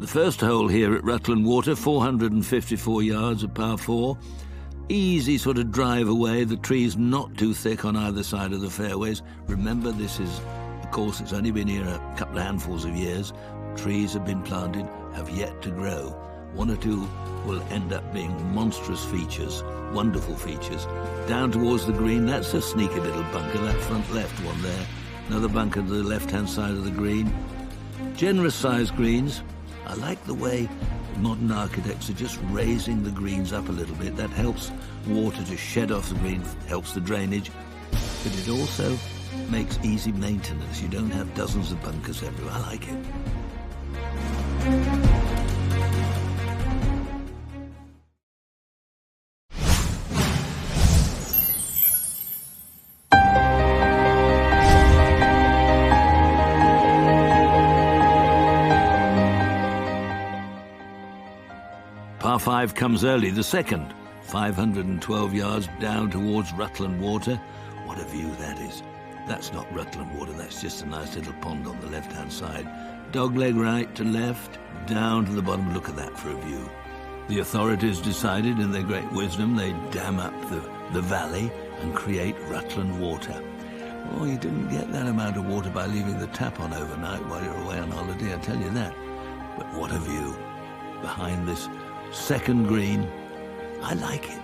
The first hole here at Rutland Water, 454 yards of par 4. Easy sort of drive away, the trees not too thick on either side of the fairways. Remember, this is a course that's only been here a couple of handfuls of years. Trees have been planted, have yet to grow. One or two will end up being monstrous features, wonderful features. Down towards the green, that's a sneaky little bunker, that front left one there. Another bunker to the left-hand side of the green. Generous sized greens. I like the way modern architects are just raising the greens up a little bit. That helps water to shed off the green, helps the drainage, but it also makes easy maintenance. You don't have dozens of bunkers everywhere. I like it. Par 5 comes early, the second, 512 yards down towards Rutland Water. What a view that is. That's not Rutland Water, that's just a nice little pond on the left-hand side. Dogleg right to left, down to the bottom. Look at that for a view. The authorities decided in their great wisdom they'd dam up the valley and create Rutland Water. Oh, you didn't get that amount of water by leaving the tap on overnight while you're away on holiday, I tell you that. But what a view behind this second green. I like it.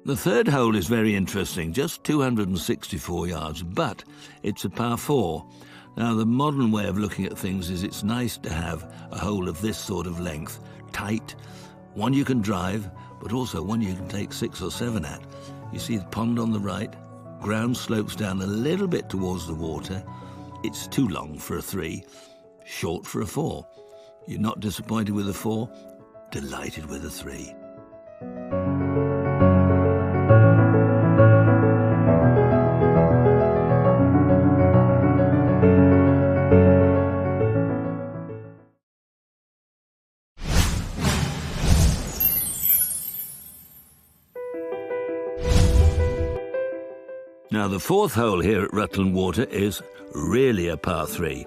The third hole is very interesting, just 264 yards, but it's a par 4. Now, the modern way of looking at things is it's nice to have a hole of this sort of length, tight, one you can drive, but also one you can take 6 or 7 at. You see the pond on the right, ground slopes down a little bit towards the water. It's too long for a 3, short for a 4. You're not disappointed with a 4, delighted with a 3. Now, the fourth hole here at Rutland Water is really a par 3.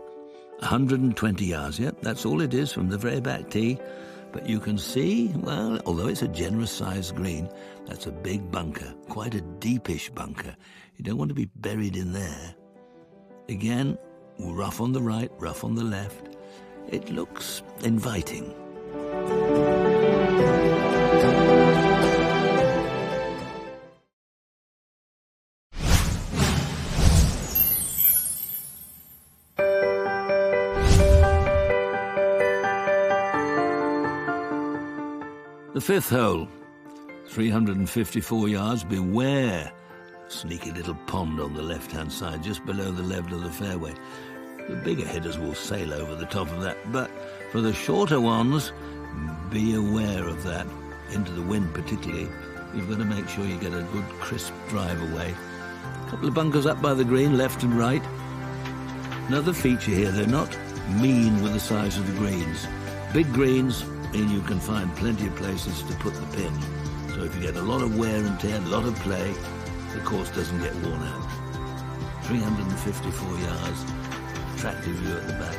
120 yards, yep, that's all it is from the very back tee. But you can see, well, although it's a generous-sized green, that's a big bunker, quite a deepish bunker. You don't want to be buried in there. Again, rough on the right, rough on the left. It looks inviting. The fifth hole, 354 yards. Beware, sneaky little pond on the left-hand side, just below the level of the fairway. The bigger hitters will sail over the top of that, but for the shorter ones, be aware of that. Into the wind particularly, you've got to make sure you get a good crisp drive away. A couple of bunkers up by the green, left and right. Another feature here, they're not mean with the size of the greens. Big greens mean you can find plenty of places to put the pin. So if you get a lot of wear and tear, a lot of play, the course doesn't get worn out. 354 yards, attractive view at the back.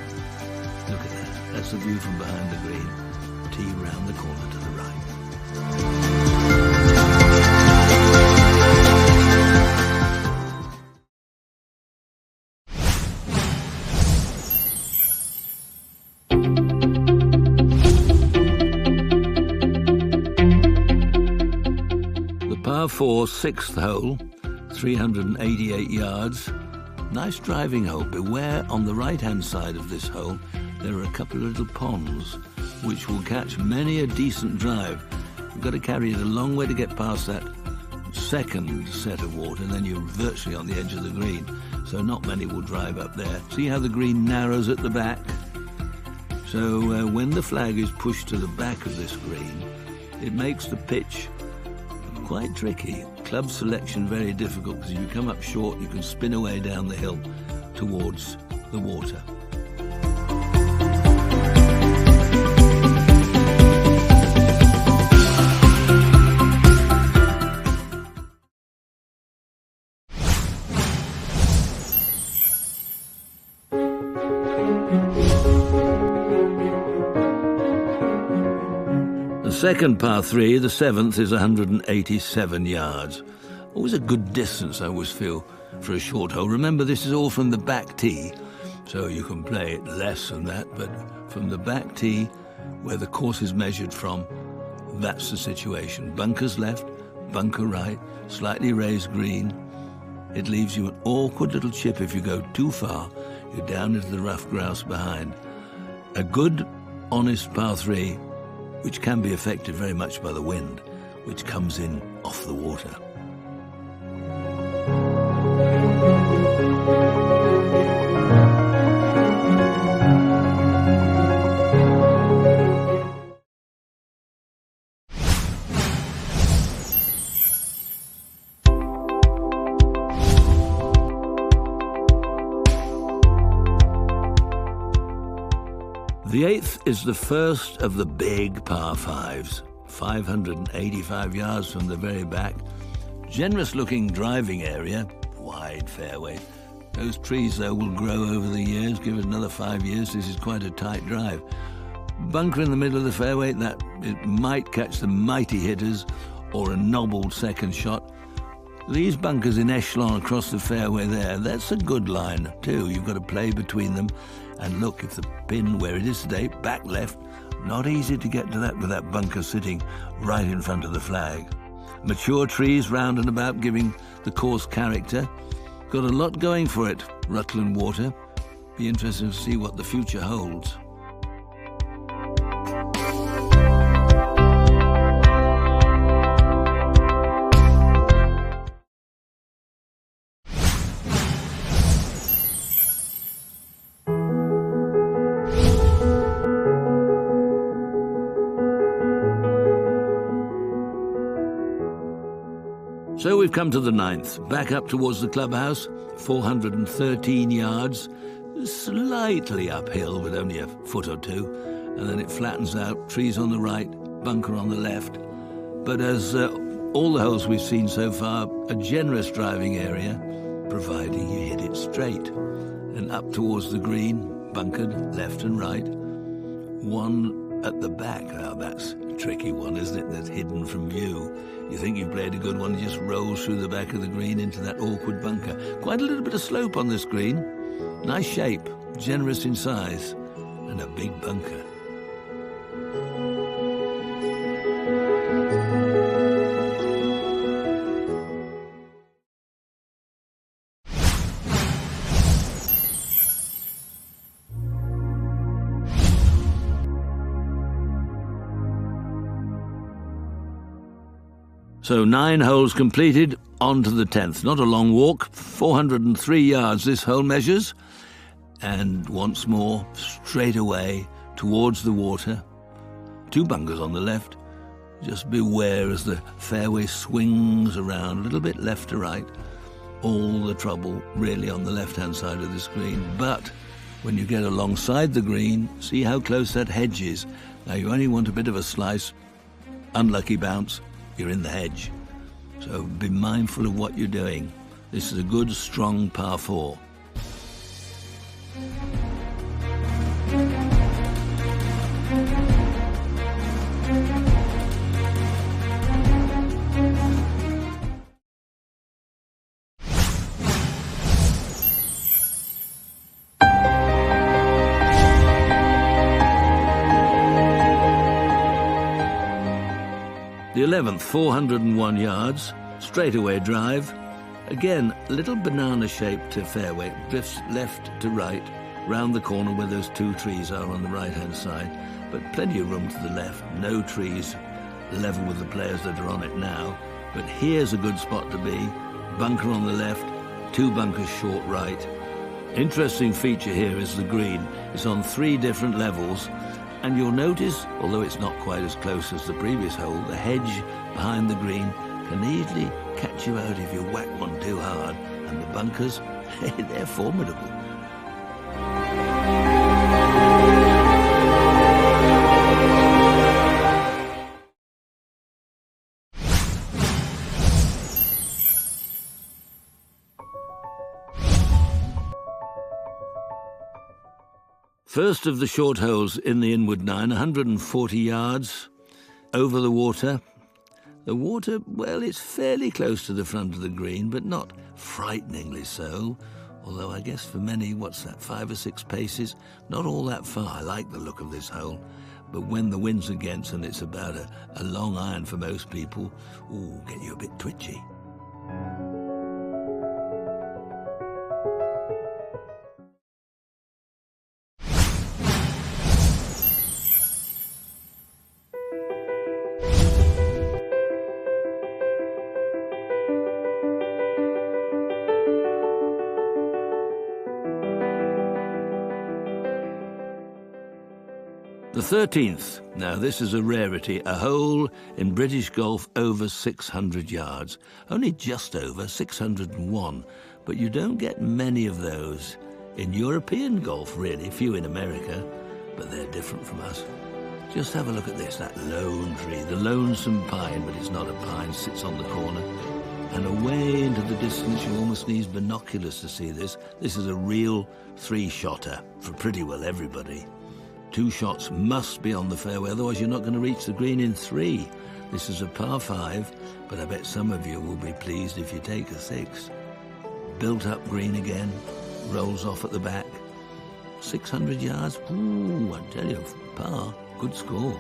Look at that, that's the view from behind the green. Tee round the corner to the right. Par 4, sixth hole, 388 yards. Nice driving hole. Beware, on the right-hand side of this hole, there are a couple of little ponds which will catch many a decent drive. You've got to carry it a long way to get past that second set of water, and then you're virtually on the edge of the green. So not many will drive up there. See how the green narrows at the back? So when the flag is pushed to the back of this green, it makes the pitch quite tricky. Club selection very difficult, because if you come up short, you can spin away down the hill towards the water. The second par 3, the 7th, is 187 yards. Always a good distance, I always feel, for a short hole. Remember, this is all from the back tee, so you can play it less than that, but from the back tee, where the course is measured from, that's the situation. Bunkers left, bunker right, slightly raised green. It leaves you an awkward little chip if you go too far. You're down into the rough grouse behind. A good, honest par 3, which can be affected very much by the wind, which comes in off the water. The 8th is the first of the big par 5s, 585 yards from the very back. Generous-looking driving area, wide fairway. Those trees, though, will grow over the years. Give it another 5 years, this is quite a tight drive. Bunker in the middle of the fairway, that it might catch the mighty hitters or a nobbled second shot. These bunkers in echelon across the fairway there, that's a good line too. You've got to play between them. And look, if the pin where it is today, back left, not easy to get to that with that bunker sitting right in front of the flag. Mature trees round and about, giving the course character. Got a lot going for it, Rutland Water. Be interesting to see what the future holds. So we've come to the 9th, back up towards the clubhouse, 413 yards, slightly uphill, but only a foot or two, and then it flattens out, trees on the right, bunker on the left. But as all the holes we've seen so far, a generous driving area, providing you hit it straight. And up towards the green, bunkered left and right. One at the back, now that's a tricky one, isn't it, that's hidden from view. You think you've played a good one, it just rolls through the back of the green into that awkward bunker. Quite a little bit of slope on this green. Nice shape, generous in size, and a big bunker. So 9 holes completed, on to the 10th. Not a long walk, 403 yards this hole measures. And once more, straight away towards the water. 2 bunkers on the left. Just beware as the fairway swings around, a little bit left to right. All the trouble really on the left-hand side of the screen. But when you get alongside the green, see how close that hedge is. Now you only want a bit of a slice. Unlucky bounce. You're in the hedge. So be mindful of what you're doing. This is a good, strong par 4. The 11th, 401 yards, straightaway drive. Again, a little banana-shaped fairway, drifts left to right, round the corner where those 2 trees are on the right-hand side, but plenty of room to the left, no trees level with the players that are on it now. But here's a good spot to be, bunker on the left, 2 bunkers short right. Interesting feature here is the green. It's on 3 different levels. And you'll notice, although it's not quite as close as the previous hole, the hedge behind the green can easily catch you out if you whack one too hard, and the bunkers, they're formidable. First of the short holes in the Inwood Nine, 140 yards over the water. The water, well, it's fairly close to the front of the green, but not frighteningly so. Although I guess for many, what's that, 5 or 6 paces? Not all that far. I like the look of this hole. But when the wind's against and it's about a long iron for most people, ooh, get you a bit twitchy. The 13th, now this is a rarity, a hole in British golf over 600 yards. Only just over, 601, but you don't get many of those in European golf, really, few in America, but they're different from us. Just have a look at this, that lone tree, the lonesome pine, but it's not a pine, sits on the corner. And away into the distance, you almost need binoculars to see this. This is a real 3-shotter for pretty well everybody. 2 shots must be on the fairway, otherwise you're not going to reach the green in 3. This is a par 5, but I bet some of you will be pleased if you take a 6. Built up green again, rolls off at the back. 600 yards, ooh, I tell you, par, good score.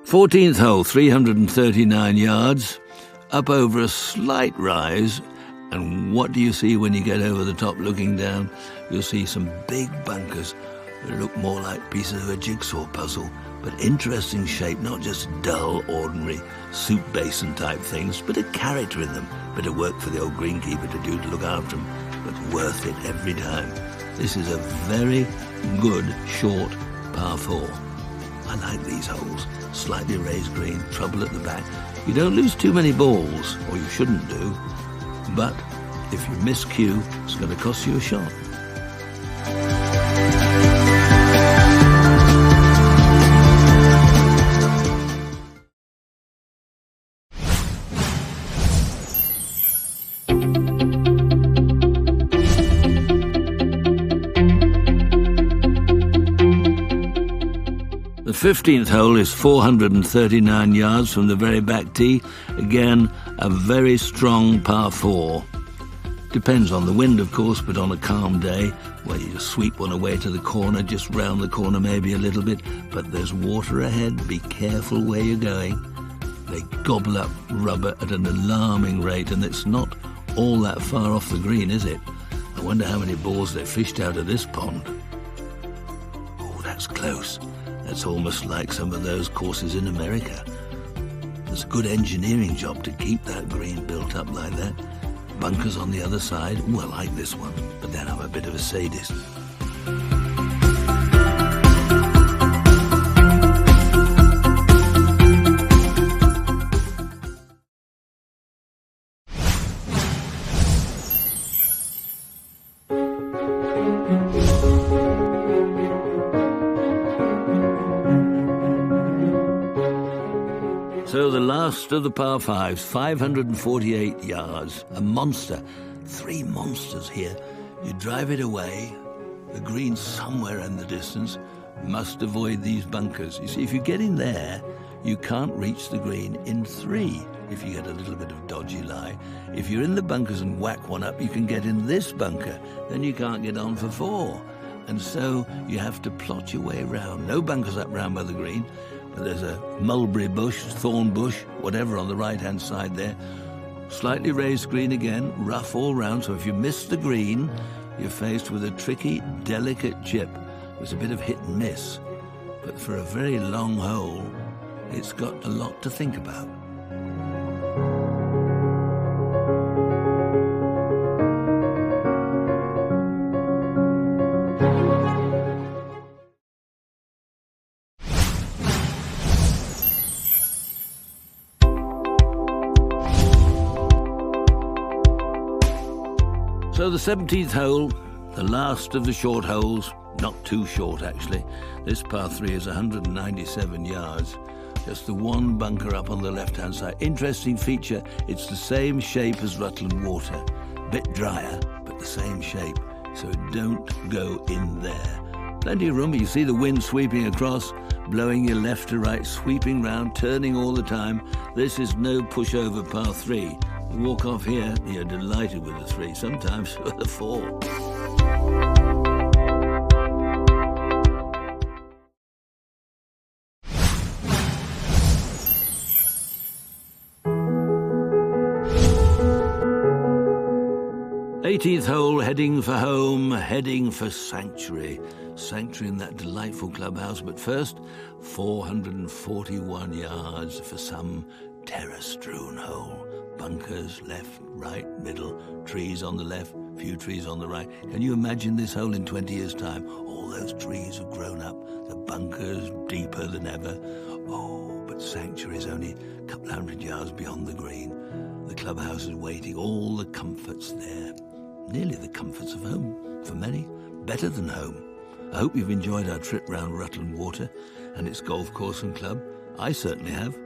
Fourteenth hole, 339 yards, up over a slight rise, and what do you see when you get over the top looking down? You'll see some big bunkers that look more like pieces of a jigsaw puzzle, but interesting shape, not just dull, ordinary soup basin type things, but a character in them. Bit of work for the old greenkeeper to do to look after them, but worth it every time. This is a very good short par 4. I like these holes. Slightly raised green, trouble at the back. You don't lose too many balls, or you shouldn't do, but if you miss cue, it's going to cost you a shot. The 15th hole is 439 yards from the very back tee. Again, a very strong par 4. Depends on the wind, of course, but on a calm day, well, you just sweep one away to the corner, just round the corner maybe a little bit, but there's water ahead. Be careful where you're going. They gobble up rubber at an alarming rate, and it's not all that far off the green, is it? I wonder how many balls they've fished out of this pond. Oh, that's close. That's almost like some of those courses in America. There's a good engineering job to keep that green built up like that. Bunkers on the other side. Well, I like this one, but then I'm a bit of a sadist. So the last of the par 5s, 548 yards, a monster, 3 monsters here. You drive it away, the green's somewhere in the distance, must avoid these bunkers. You see, if you get in there, you can't reach the green in 3 if you get a little bit of dodgy lie. If you're in the bunkers and whack one up, you can get in this bunker, then you can't get on for 4. And so you have to plot your way round. No bunkers up round by the green. But there's a mulberry bush, thorn bush, whatever on the right-hand side there. Slightly raised green again, rough all round, so if you miss the green, you're faced with a tricky, delicate chip. There's a bit of hit and miss, but for a very long hole, it's got a lot to think about. So the 17th hole, the last of the short holes, not too short actually. This par 3 is 197 yards, just the one bunker up on the left-hand side. Interesting feature, it's the same shape as Rutland Water. Bit drier, but the same shape, so don't go in there. Plenty of room, you see the wind sweeping across, blowing you left to right, sweeping round, turning all the time. This is no pushover par 3. You walk off here, you're delighted with the 3, sometimes with the 4. Eighteenth hole, heading for home, heading for Sanctuary. Sanctuary in that delightful clubhouse, but first, 441 yards for some terror-strewn hole. Bunkers, left, right, middle, trees on the left, few trees on the right. Can you imagine this hole in 20 years' time? All those trees have grown up, the bunkers deeper than ever. Oh, but Sanctuary is only a couple hundred yards beyond the green. The clubhouse is waiting, all the comforts there. Nearly the comforts of home, for many, better than home. I hope you've enjoyed our trip round Rutland Water and its golf course and club. I certainly have.